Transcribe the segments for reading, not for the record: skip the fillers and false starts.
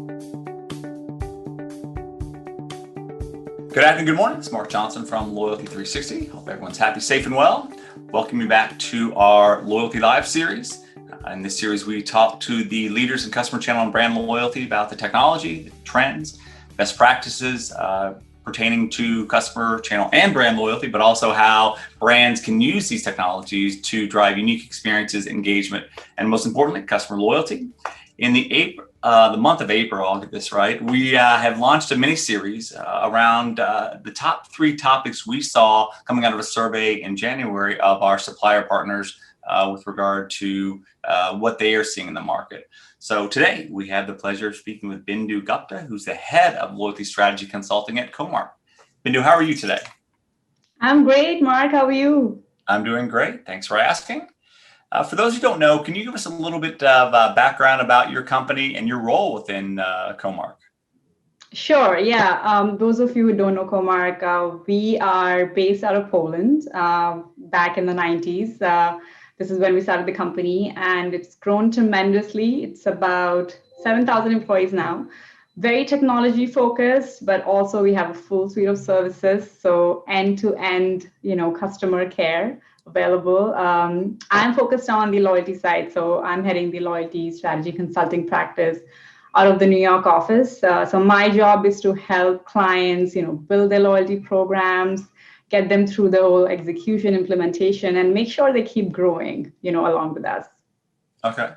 Good afternoon, good morning. It's Mark Johnson from Loyalty 360. Hope everyone's happy, safe, and well. Welcome you back to our Loyalty Live series. In this series, we talk to the leaders in customer channel and brand loyalty about the technology, the trends, best practices pertaining to customer channel and brand loyalty, but also how brands can use these technologies to drive unique experiences, engagement, and most importantly, customer loyalty. In the month of April, I'll get this right, we have launched a mini-series around the top 3 topics we saw coming out of a survey in January of our supplier partners with regard to what they are seeing in the market. So today, we have the pleasure of speaking with Bindu Gupta, who's the head of Loyalty Strategy Consulting at Comarch. Bindu, how are you today? I'm great, Mark. How are you? I'm doing great. Thanks for asking. For those who don't know, can you give us a little bit of background about your company and your role within Comarch? Sure. Yeah. Those of you who don't know Comarch, we are based out of Poland back in the 90s. This is when we started the company, and it's grown tremendously. It's about 7,000 employees now. Very technology focused, but also we have a full suite of services. So end-to-end, customer care available. I'm focused on the loyalty side. So I'm heading the loyalty strategy consulting practice out of the New York office. So my job is to help clients, build their loyalty programs, get them through the whole execution, implementation, and make sure they keep growing, along with us. Okay.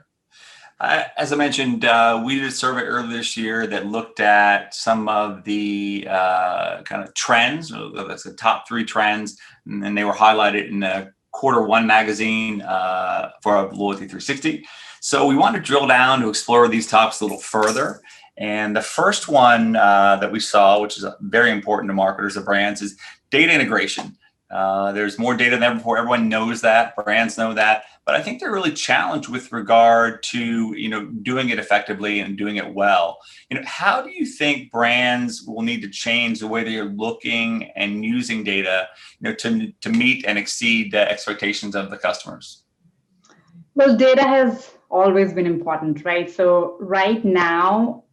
As I mentioned, we did a survey earlier this year that looked at some of the kind of trends. That's the top 3 trends, and they were highlighted in the Q1 magazine for Loyalty 360. So we wanted to drill down to explore these topics a little further. And the first one that we saw, which is very important to marketers of brands, is data integration. There's more data than ever before. Everyone knows that. Brands know that. But I think they're really challenged with regard to doing it effectively and doing it well. How do you think brands will need to change the way they are looking and using data, to meet and exceed the expectations of the customers? Well, data has always been important, right? So right now,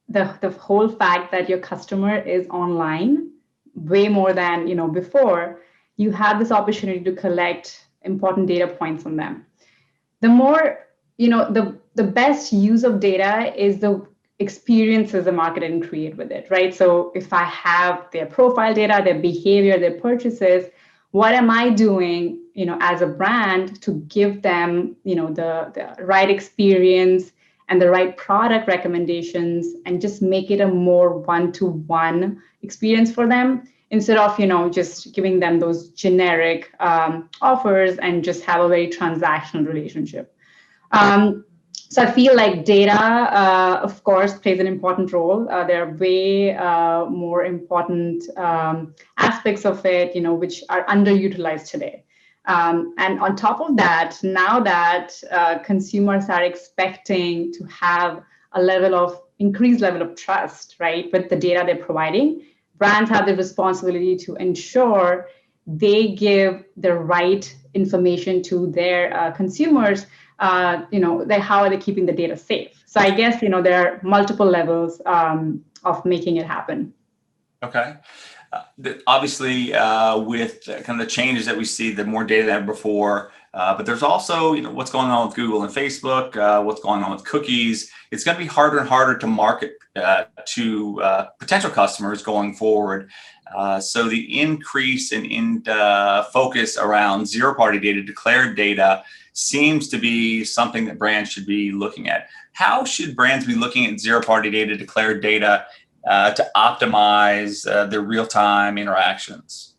the whole fact that your customer is online way more than before, you have this opportunity to collect important data points on them. The more, the best use of data is the experiences the marketer can create with it, right? So if I have their profile data, their behavior, their purchases, what am I doing, as a brand to give them, the right experience and the right product recommendations and just make it a more one-to-one experience for them, instead of, just giving them those generic offers and just have a very transactional relationship. So I feel like data, of course, plays an important role. There are way more important aspects of it, which are underutilized today. And on top of that, now that consumers are expecting to have a increased level of trust, right, with the data they're providing, brands have the responsibility to ensure they give the right information to their consumers. How are they keeping the data safe? So I guess, there are multiple levels of making it happen. Okay. Obviously, with kind of the changes that we see, the more data than ever before, but there's also, what's going on with Google and Facebook, what's going on with cookies. It's going to be harder and harder to market to potential customers going forward. So the increase in focus around zero-party data, declared data, seems to be something that brands should be looking at. How should brands be looking at zero-party data, declared data, to optimize their real-time interactions?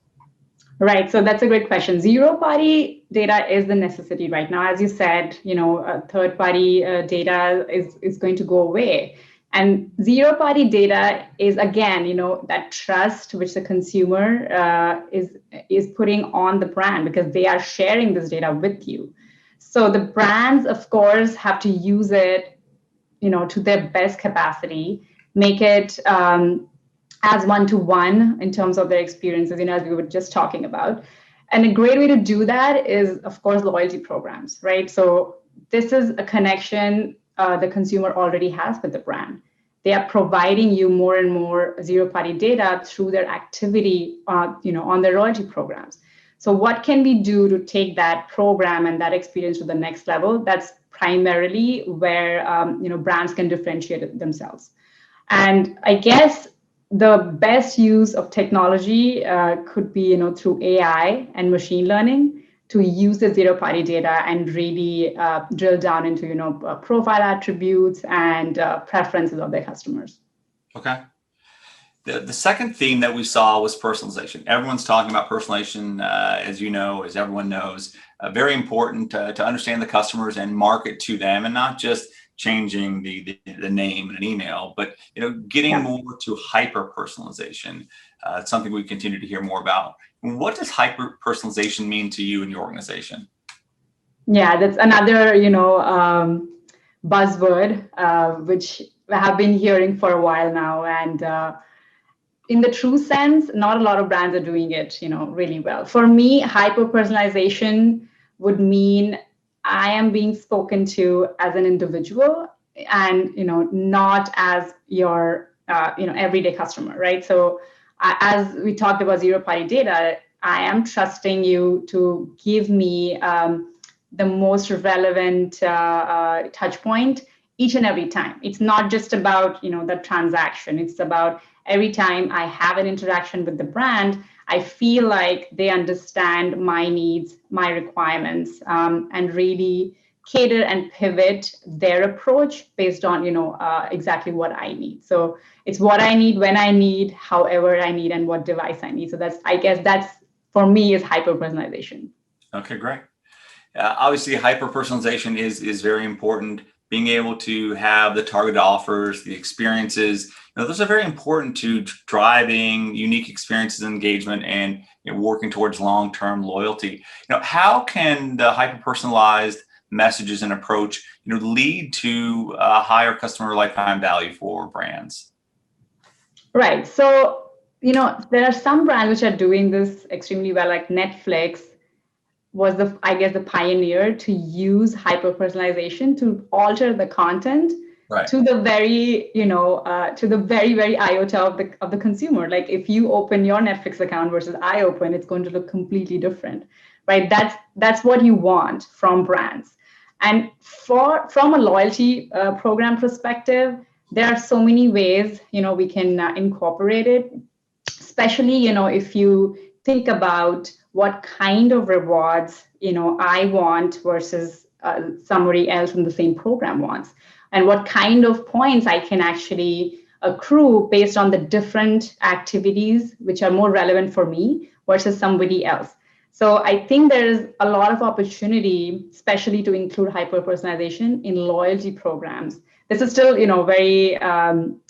Right. So that's a great question. Zero-party data is the necessity right now. As you said, third-party data is going to go away. And zero-party data is, again, that trust which the consumer is putting on the brand, because they are sharing this data with you. So the brands, of course, have to use it, to their best capacity, make it as one-to-one in terms of their experiences, as we were just talking about. And a great way to do that is, of course, loyalty programs, right? So this is a connection the consumer already has with the brand. they are providing you more and more zero-party data through their activity, on their loyalty programs. So what can we do to take that program and that experience to the next level? That's primarily where brands can differentiate themselves. And I guess the best use of technology could be through AI and machine learning to use the zero-party data and really drill down into profile attributes and preferences of their customers. Okay. The second theme that we saw was personalization. Everyone's talking about personalization, as you know, as everyone knows, very important to understand the customers and market to them, and not just changing the name and an email, but getting more to hyper personalization. It's something we continue to hear more about. What does hyper personalization mean to you and your organization? Yeah, that's another buzzword which I have been hearing for a while now, and in the true sense, not a lot of brands are doing it really well. For me, hyper personalization would mean I am being spoken to as an individual, and not as your everyday customer, right? So as we talked about zero-party data, I am trusting you to give me the most relevant touch point each and every time. It's not just about the transaction. It's about every time I have an interaction with the brand, I feel like they understand my needs, my requirements, and really cater and pivot their approach based on exactly what I need. So it's what I need, when I need, however I need, and what device I need. So that's for me is hyper personalization. Okay, great. Obviously, hyper personalization is very important. Being able to have the targeted offers, the experiences, those are very important to driving unique experiences and engagement, and working towards long-term loyalty. How can the hyper-personalized messages and approach lead to a higher customer lifetime value for brands? Right. So there are some brands which are doing this extremely well, like Netflix was the pioneer to use hyper personalization to alter the content to the very very iota of the consumer. Like if you open your Netflix account versus I open, it's going to look completely different, right? That's what you want from brands. And from a loyalty program perspective, there are so many ways we can incorporate it, especially if you think about what kind of rewards I want versus somebody else in the same program wants, and what kind of points I can actually accrue based on the different activities which are more relevant for me versus somebody else. So I think there's a lot of opportunity, especially to include hyper personalization in loyalty programs. This is still very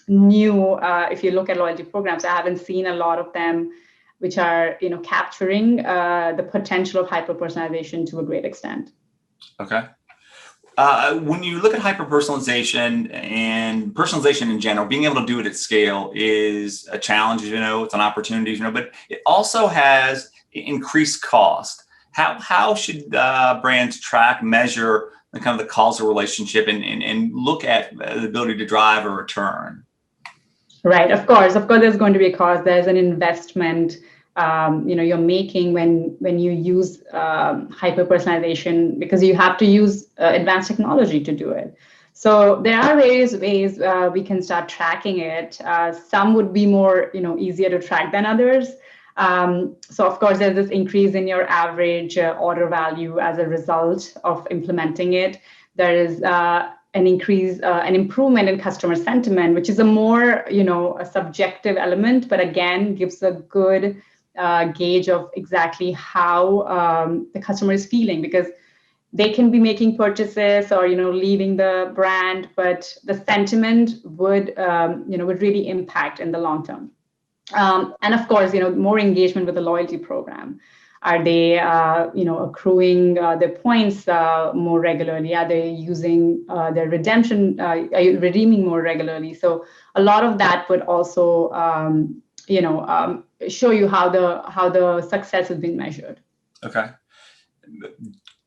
new. If you look at loyalty programs, I haven't seen a lot of them which are capturing the potential of hyper personalization to a great extent. Okay. When you look at hyper personalization and personalization in general, being able to do it at scale is a challenge. It's an opportunity. But it also has increased cost. How should brands track, measure the kind of the causal relationship and look at the ability to drive a return? Right. Of course, there's going to be a cost. There's an investment you're making when you use hyper personalization, because you have to use advanced technology to do it. So there are various ways we can start tracking it. Some would be more easier to track than others. So of course, there's this increase in your average order value as a result of implementing it. There is an improvement in customer sentiment, which is a more a subjective element, but again gives a good gauge of exactly how the customer is feeling, because they can be making purchases or leaving the brand, but the sentiment would really impact in the long term. And of course, more engagement with the loyalty program. Are they accruing their points more regularly? Are they using their redemption? Are you redeeming more regularly? So a lot of that would also show you how the success has been measured. Okay.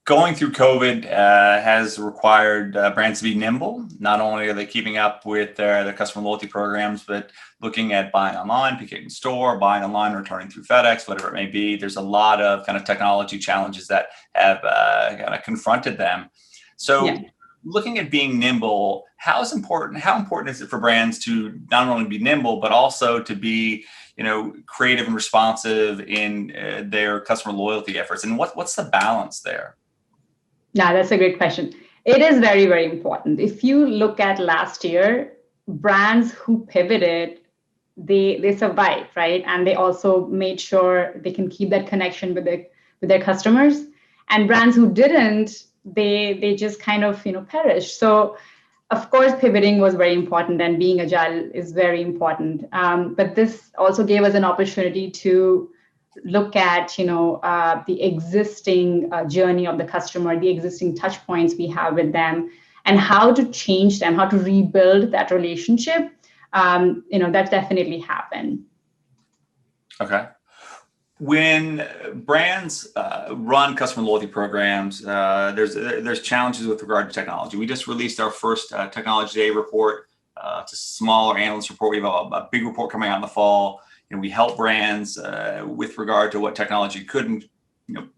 going through COVID has required brands to be nimble. Not only are they keeping up with their customer loyalty programs, but looking at buying online, picking in store, buying online, returning through FedEx, whatever it may be. There's a lot of kind of technology challenges that have kind of confronted them. So Yeah. looking at being nimble, how important is it for brands to not only be nimble, but also to be creative and responsive in their customer loyalty efforts? And what's the balance there? Yeah, that's a great question. It is very, very important. If you look at last year, brands who pivoted, they survived, right? And they also made sure they can keep that connection with their customers. And brands who didn't, they just kind of perished. So of course, pivoting was very important, and being agile is very important. But this also gave us an opportunity to look at the existing journey of the customer, the existing touch points we have with them, and how to change them, how to rebuild that relationship. That definitely happened. Okay. When brands run customer loyalty programs, there's challenges with regard to technology. We just released our first Technology Day report. It's a smaller analyst report. We have a big report coming out in the fall. We help brands with regard to what technology could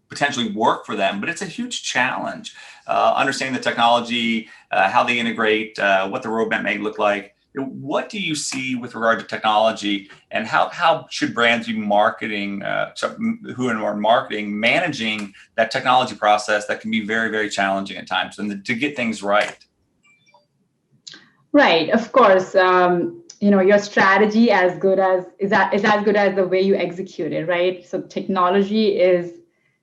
potentially work for them, but it's a huge challenge. Understanding the technology, how they integrate, what the roadmap may look like. What do you see with regard to technology, and how should brands be marketing, who are marketing, managing that technology process that can be very, very challenging at times, and to get things right? Right, of course. Your strategy is as good as the way you execute it, right? So technology is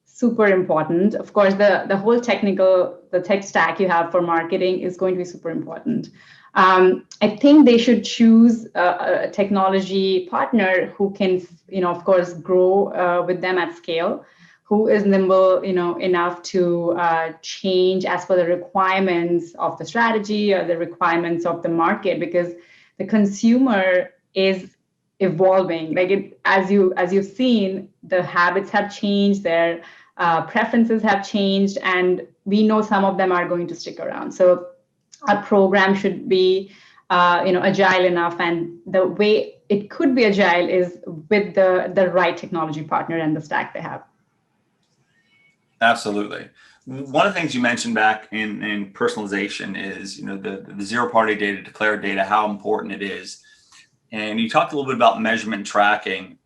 super important. Of course, the whole the tech stack you have for marketing is going to be super important. I think they should choose a technology partner who can, of course, grow with them at scale, who is nimble, enough to change as per the requirements of the strategy or the requirements of the market, because the consumer is evolving. Like as you've seen, the habits have changed, their preferences have changed, and we know some of them are going to stick around. So our program should be, agile enough, and the way it could be agile is with the right technology partner and the stack they have. Absolutely. One of the things you mentioned back in personalization is, the zero-party data, declared data, how important it is. And you talked a little bit about measurement and tracking.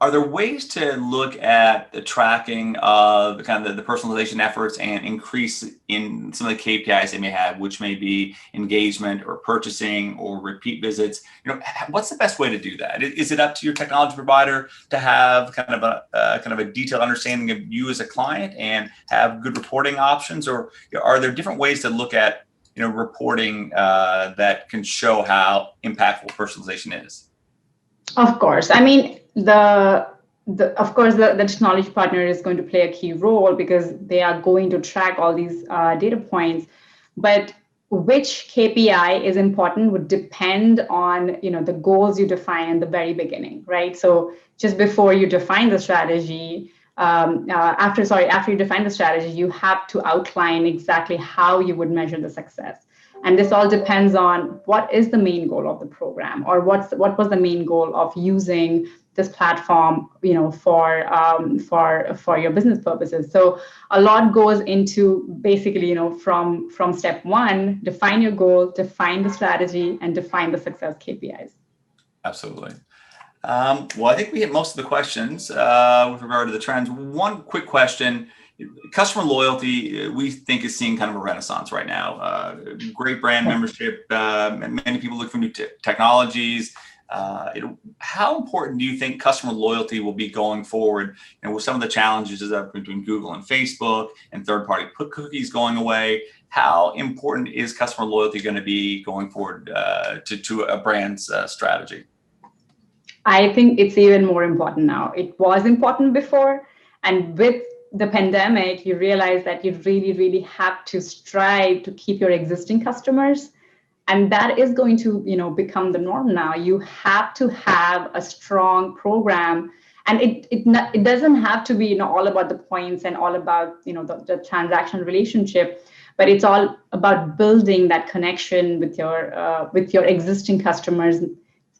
Are there ways to look at the tracking of kind of the personalization efforts and increase in some of the KPIs they may have, which may be engagement or purchasing or repeat visits? What's the best way to do that? Is it up to your technology provider to have kind of a detailed understanding of you as a client and have good reporting options, or are there different ways to look at reporting that can show how impactful personalization is? Of course. I mean, the technology partner is going to play a key role because they are going to track all these data points. But which KPI is important would depend on the goals you define in the very beginning, right? So just before you define the strategy, after you define the strategy, you have to outline exactly how you would measure the success. And this all depends on what is the main goal of the program, or what was the main goal of using this platform, for your business purposes. So a lot goes into basically, from step one, define your goal, define the strategy, and define the success KPIs. Absolutely. Well, I think we hit most of the questions with regard to the trends. One quick question. Customer loyalty, we think, is seeing kind of a renaissance right now. Great brand membership. Many people look for new technologies. How important do you think customer loyalty will be going forward? With some of the challenges between Google and Facebook and third-party cookies going away, how important is customer loyalty going to be going forward to a brand's strategy? I think it's even more important now. It was important before, and with the pandemic, you realize that you really, really have to strive to keep your existing customers. And that is going to, become the norm now. You have to have a strong program And it doesn't have to be all about the points and all about the transaction relationship, but it's all about building that connection with your existing customers.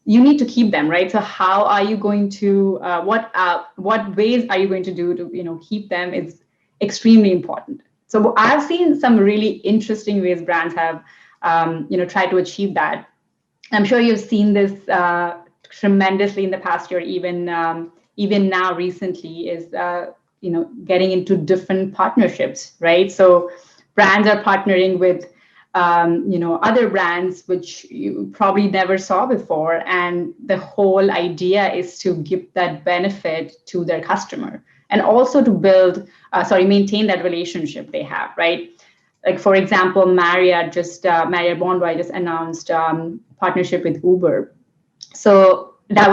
You need to keep them, right? So how are you going to what ways are you going to do to keep them is extremely important. So I've seen some really interesting ways brands have tried to achieve that. I'm sure you've seen this tremendously in the past year, even now recently, is getting into different partnerships, right? So brands are partnering with other brands which you probably never saw before, and the whole idea is to give that benefit to their customer and also to maintain that relationship they have, right? Like, for example, Marriott Bonvoy just announced partnership with Uber. So that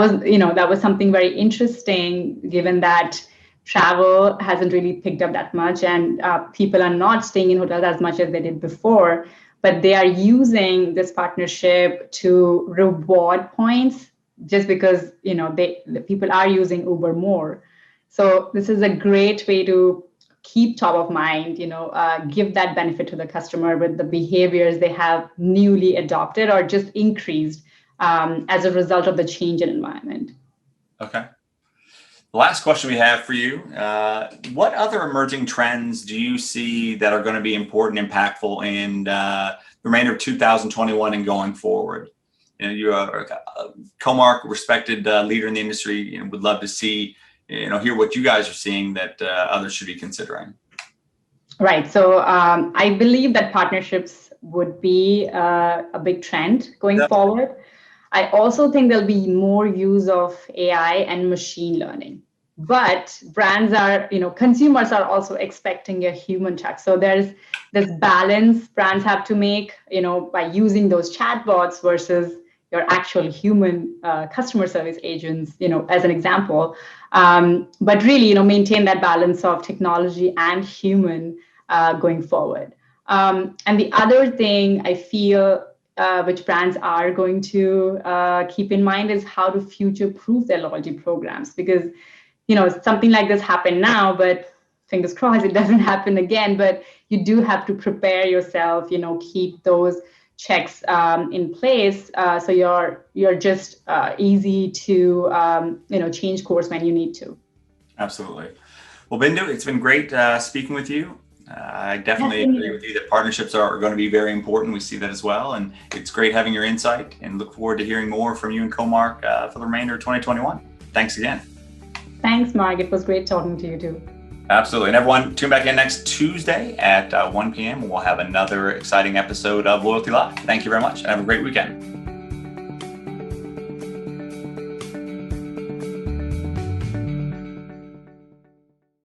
was something very interesting, given that travel hasn't really picked up that much, and people are not staying in hotels as much as they did before. But they are using this partnership to reward points, just because the people are using Uber more. So this is a great way to keep top of mind, give that benefit to the customer with the behaviors they have newly adopted or just increased as a result of the change in environment. Okay. The last question we have for you, what other emerging trends do you see that are going to be important, impactful in the remainder of 2021 and going forward? You are a Comarch, respected leader in the industry, and would love to see, hear what you guys are seeing that others should be considering. Right. So I believe that partnerships would be a big trend going forward. I also think there'll be more use of AI and machine learning. But consumers are also expecting a human touch. So there's this balance brands have to make, by using those chatbots versus your actual human customer service agents, as an example. But really, maintain that balance of technology and human going forward. And the other thing I feel which brands are going to keep in mind is how to future-proof their loyalty programs, because something like this happened now, but fingers crossed it doesn't happen again. But you do have to prepare yourself, keep those checks in place, so you're just easy to change course when you need to. Absolutely. Well, Bindu, it's been great speaking with you. I definitely agree with you that partnerships are going to be very important. We see that as well. And it's great having your insight, and look forward to hearing more from you and Comarch for the remainder of 2021. Thanks again. Thanks, Mark. It was great talking to you too. Absolutely. And everyone, tune back in next Tuesday at 1 p.m. We'll have another exciting episode of Loyalty Live. Thank you very much, and have a great weekend.